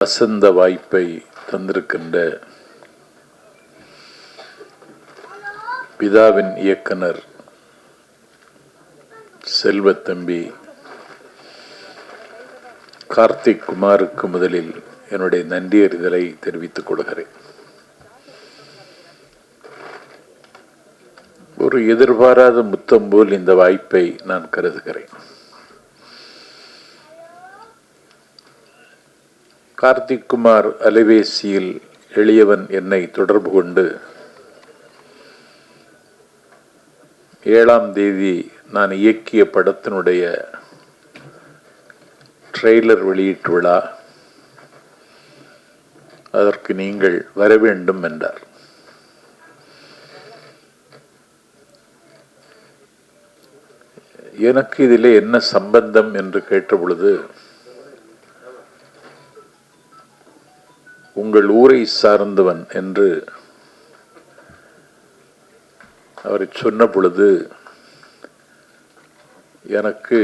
வசந்த வாய்ப்பை தந்திருக்கின்ற பிதாவின் இயக்குனர் செல்வத்தம்பி கார்த்திக் குமாருக்கு முதலில் என்னுடைய நன்றியறிதலை தெரிவித்துக் கொள்கிறேன். ஒரு எதிர்பாராத முத்தம் போல் இந்த வாய்ப்பை நான் கருதுகிறேன். கார்த்திக் குமார் அலைபேசியில் எளியவன் என்னை தொடர்பு கொண்டு 7ஆம் தேதி நான் இயக்கிய படத்தினுடைய ட்ரெய்லர் வெளியீட்டு விழா, அதற்கு நீங்கள் வர வேண்டும் என்றார். எனக்கு இதிலே என்ன சம்பந்தம் என்று கேட்டபொழுது, உங்கள் ஊரை சார்ந்தவன் என்று அவரை சொன்ன பொழுது எனக்கு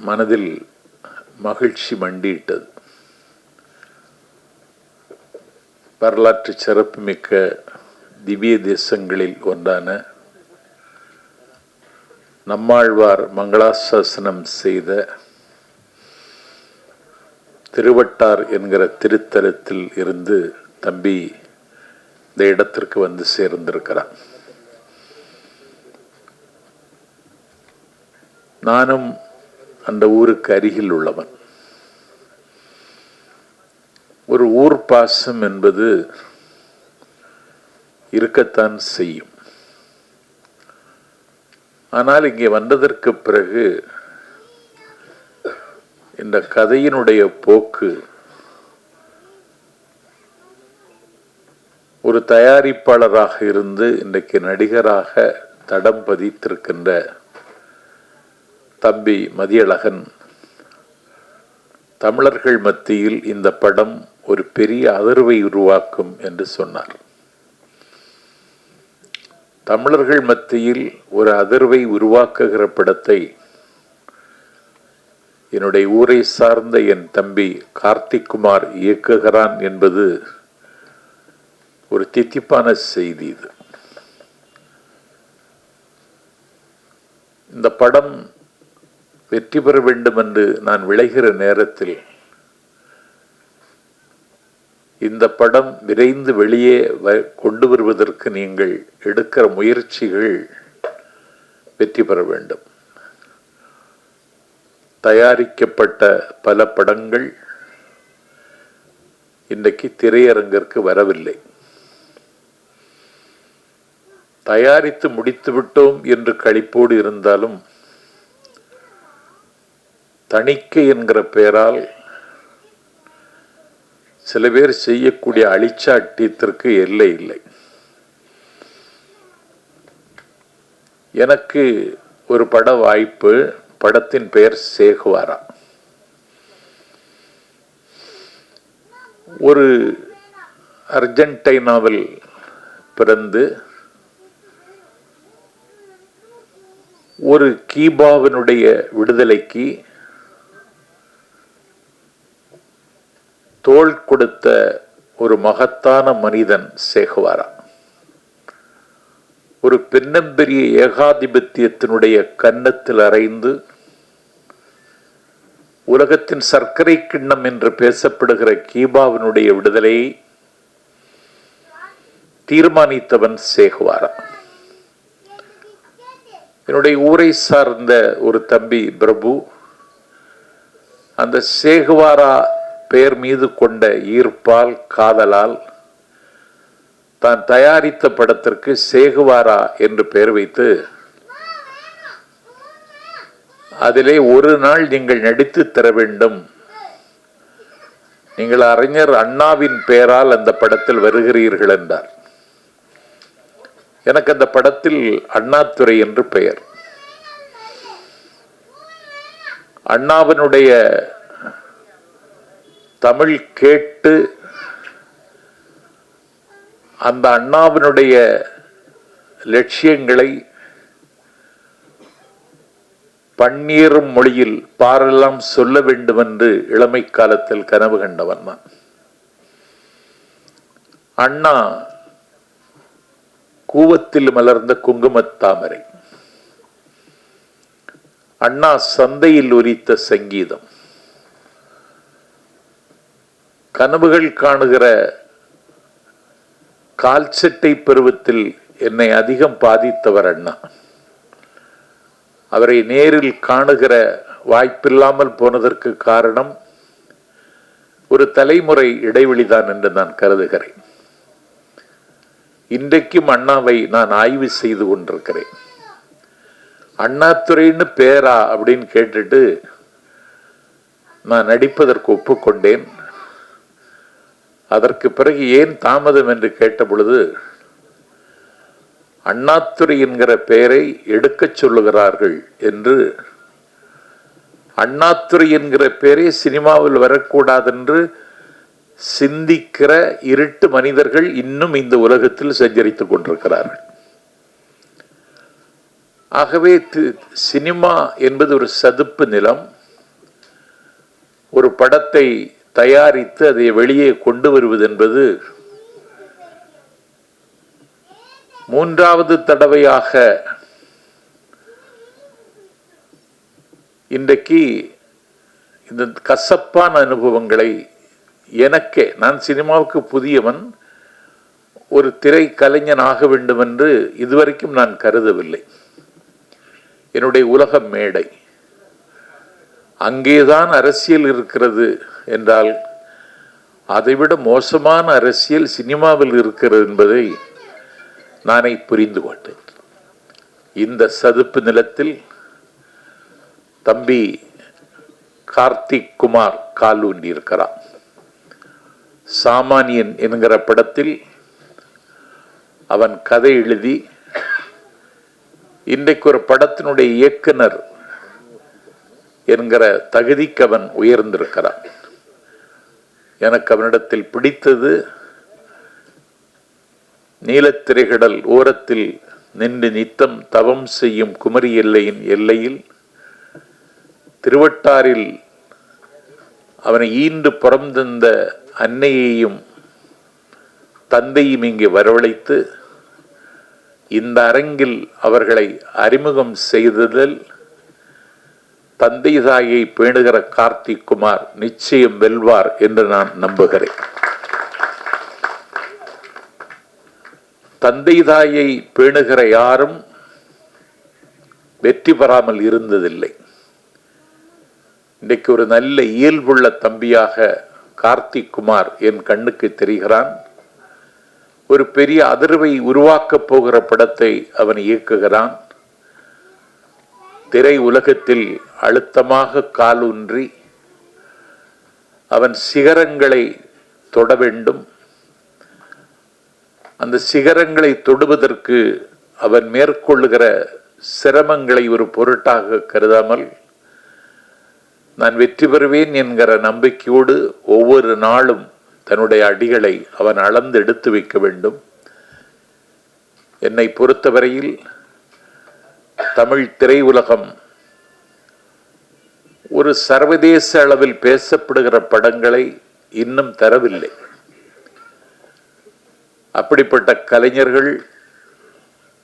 மனதில் மகிழ்ச்சி மண்டியிட்டது. வரலாற்று சிறப்புமிக்க திவ்ய தேசங்களில் ஒன்றான நம்மாழ்வார் மங்களாசாசனம் செய்த திருவட்டார் என்கிற திருத்தலத்தில் இருந்து தம்பி இந்த இடத்திற்கு வந்து சேர்ந்திருக்கிறான். நானும் அந்த ஊருக்கு அருகில் உள்ளவன். ஒரு ஊர் பாசம் என்பது இருக்கத்தான் செய்யும். ஆனால் இங்கே வந்ததற்கு பிறகு இந்த கதையினுடைய போக்கு ஒரு தயாரிப்பாளராக இருந்து இன்றைக்கு நடிகராக தடம் பதித்திருக்கின்ற தம்பி மதியழகன் தமிழர்கள் மத்தியில் இந்த படம் ஒரு பெரிய அதிர்வை உருவாக்கும் என்று சொன்னார். தமிழர்கள் மத்தியில் ஒரு அதிர்வை உருவாக்குகிற படத்தை என்னுடைய ஊரை சார்ந்த என் தம்பி கார்த்திக் குமார் இயக்குகிறான் என்பது ஒரு தித்திப்பான செய்தி. இது இந்த படம் வெற்றி பெற வேண்டும் என்று நான் விளைகிற நேரத்தில் இந்த படம் விரைந்து வெளியே கொண்டு வருவதற்கு நீங்கள் எடுக்கிற முயற்சிகள் வெற்றி பெற வேண்டும். தயாரிக்கப்பட்ட பல படங்கள் இன்றைக்கு திரையரங்கிற்கு வரவில்லை. தயாரித்து முடித்து விட்டோம் என்று களிப்போடு இருந்தாலும் தணிக்கை என்கிற பெயரால் சில பேர் செய்யக்கூடிய அழிச்சாட்டியத்திற்கு எல்லை இல்லை. எனக்கு ஒரு பட வாய்ப்பு. படத்தின் பெயர் சேகுவாரா. ஒரு அர்ஜென்டினாவில் பிறந்து ஒரு கீபாவினுடைய விடுதலைக்கு தோள் கொடுத்த ஒரு மகத்தான மனிதன் சேகுவாரா. ஒரு பெண்ணம்பெரிய ஏகாதிபத்தியத்தினுடைய கன்னத்தில் அறைந்து உலகத்தின் சர்க்கரை கிண்ணம் என்று பேசப்படுகிற கீபாவினுடைய விடுதலையை தீர்மானித்தவன் சேகுவாரா. என்னுடைய ஊரை சார்ந்த ஒரு தம்பி பிரபு அந்த சேகுவாரா பெயர் மீது கொண்ட ஈர்ப்பால் காதலால் தான் தயாரித்த படத்திற்கு சேகுவாரா என்று பெயர் வைத்து அதிலே ஒரு நாள் நீங்கள் நடித்து தர வேண்டும், நீங்கள் அறிஞர் அண்ணாவின் பெயரால் அந்த படத்தில் வருகிறீர்கள் என்றார். எனக்கு அந்த படத்தில் அண்ணாதுரை என்று பெயர். அண்ணாவினுடைய தமிழ் கேட்டு அந்த அண்ணாவினுடைய லட்சியங்களை பன்னீரும் மொழியில் பாரெல்லாம் சொல்ல வேண்டும் என்று இளமை காலத்தில் கனவு கண்டவன் நான். அண்ணா கூவத்தில் மலர்ந்த குங்குமத்தாமரை, அண்ணா சந்தையில் உரித்த சங்கீதம், கனவுகள் காணுகிற கால்சட்டை பருவத்தில் என்னை அதிகம் பாதித்தவர் அண்ணா. அவரை நேரில் காணுகிற வாய்ப்பில்லாமல் போனதற்கு காரணம் ஒரு தலைமுறை இடைவெளிதான் என்று நான் கருதுகிறேன். இன்றைக்கும் அண்ணாவை நான் ஆய்வு செய்து கொண்டிருக்கிறேன். அண்ணாதுரைன்னு பேரா அப்படின்னு கேட்டுட்டு நான் நடிப்பதற்கு ஒப்புக்கொண்டேன். அதற்கு பிறகு ஏன் தாமதம் என்று கேட்ட பொழுது, அண்ணாதுரை என்கிற பெயரை எடுக்கச் சொல்லுகிறார்கள் என்று, அண்ணாதுரை என்கிற பெயரே சினிமாவில் வரக்கூடாது என்று சிந்திக்கிற இருட்டு மனிதர்கள் இன்னும் இந்த உலகத்தில் சஞ்சரித்துக் கொண்டிருக்கிறார்கள். ஆகவே சினிமா என்பது ஒரு சதுப்பு நிலம். ஒரு படத்தை தயாரித்து அதை வெளியே கொண்டு வருவது என்பது மூன்றாவது தடவையாக இன்றைக்கு இந்த கசப்பான அனுபவங்களை எனக்கே, நான் சினிமாவுக்கு புதியவன், ஒரு திரை கலைஞன் ஆக வேண்டும் என்று இதுவரைக்கும் நான் கருதவில்லை. என்னுடைய உலக மேடை அங்கேதான் அரசியல் இருக்கிறது என்றால் அதைவிட மோசமான அரசியல் சினிமாவில் இருக்கிறது என்பதை நானே புரிந்து கொண்டேன். இந்த சதுப்பு நிலத்தில் தம்பி கார்த்திக் குமார் கால் ஊன்றி இருக்கிறான். சாமானியன் என்கிற படத்தில் அவன் கதை எழுதி இன்றைக்கு ஒரு படத்தினுடைய இயக்குனர் என்கிற தகுதிக்கு அவன் உயர்ந்திருக்கிறான். எனக்கு அவனிடத்தில் பிடித்தது, நீலத்திரைகடல் ஓரத்தில் நின்று நித்தம் தவம் செய்யும் குமரி எல்லையின் எல்லையில் திருவட்டாரில் அவனை ஈண்டு புறந்தந்த அன்னையையும் தந்தையும் இங்கே வரவழைத்து இந்த அரங்கில் அவர்களை அறிமுகம் செய்ததில் தந்தை தாயை பேணுகிற கார்த்திக் குமார் நிச்சயம் வெல்வார் என்று நான் நம்புகிறேன். தந்தை தாயை பேணுகிற யாரும் வெற்றி பெறாமல் இருந்ததில்லை. இன்றைக்கு ஒரு நல்ல இயல்புள்ள தம்பியாக கார்த்திக் குமார் என் கண்ணுக்கு தெரிகிறான். ஒரு பெரிய அதிர்வை உருவாக்கப் போகிற படத்தை அவன் இயக்குகிறான். திரை உலகத்தில் அழுத்தமாக காலூன்றி அவன் சிகரங்களை தொட வேண்டும். அந்த சிகரங்களை தொடுவதற்கு அவன் மேற்கொள்ளுகிற சிரமங்களை ஒரு பொருட்டாக கருதாமல் நான் வெற்றி பெறுவேன் என்கிற நம்பிக்கையோடு ஒவ்வொரு நாளும் தன்னுடைய அடிகளை அவன் அளந்து எடுத்து வைக்க வேண்டும். என்னை பொறுத்தவரையில் தமிழ் திரையுலகம் ஒரு சர்வதேச அளவில் பேசப்படுகிற படங்களை இன்னும் தரவில்லை. அப்படிப்பட்ட கலைஞர்கள்,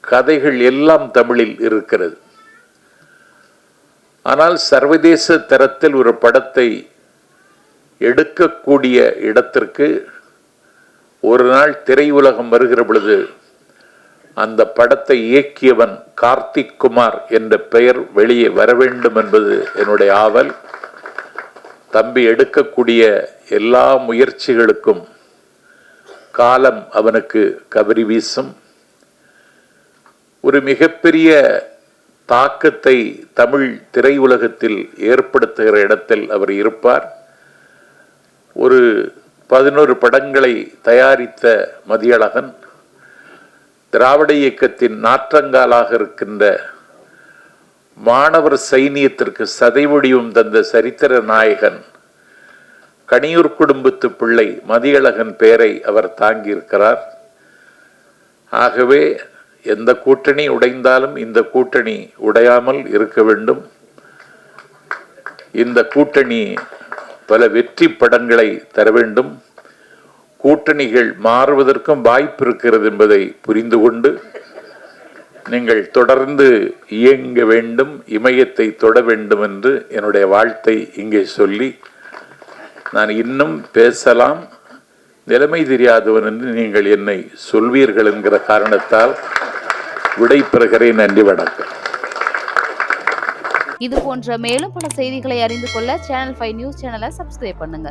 கதைகள் எல்லாம் தமிழில் இருக்கிறது. ஆனால் சர்வதேச தரத்தில் ஒரு படத்தை எடுக்கக்கூடிய இடத்திற்கு ஒரு நாள் திரையுலகம் வருகிற பொழுது அந்த படத்தை இயக்கியவன் கார்த்திக் குமார் என்ற பெயர் வெளியே வர வேண்டும் என்பது என்னுடைய ஆவல். தம்பி எடுக்கக்கூடிய எல்லா முயற்சிகளுக்கும் காலம் அவனுக்கு கவரி வீசும். ஒரு மிகப்பெரிய தாக்கத்தை தமிழ் திரையுலகத்தில் ஏற்படுத்துகிற இடத்தில் அவர் இருப்பார். ஒரு 11 படங்களை தயாரித்த மதியழகன், திராவிட இயக்கத்தின் நாற்றங்காலாக இருக்கின்ற மாணவர் சைனியத்திற்கு சதைவடிவம் தந்த சரித்திர நாயகன், கனியூர் குடும்பத்து பிள்ளை மதியழகன் பெயரை அவர் தாங்கியிருக்கிறார். ஆகவே எந்த கூட்டணி உடைந்தாலும் இந்த கூட்டணி உடையாமல் இருக்க வேண்டும். இந்த கூட்டணி பல வெற்றி படங்களை தர வேண்டும். கூட்டணிகள் மாறுவதற்கும் வாய்ப்பு இருக்கிறது என்பதை புரிந்து கொண்டு நீங்கள் தொடர்ந்து இயங்க வேண்டும், இமயத்தை தொட வேண்டும் என்று என்னுடைய வாழ்த்தை இங்கே சொல்லி, நான் இன்னும் பேசலாம், நிலைமை தெரியாதவன் என்று நீங்கள் என்னை சொல்வீர்கள் என்கிற காரணத்தால் விடைபெறுகிறேன். நன்றி, வணக்கம். இது போன்ற மேலும் பல செய்திகளை அறிந்து கொள்ள Channel 5 நியூஸ் சேனலை சப்ஸ்கிரைப் பண்ணுங்க.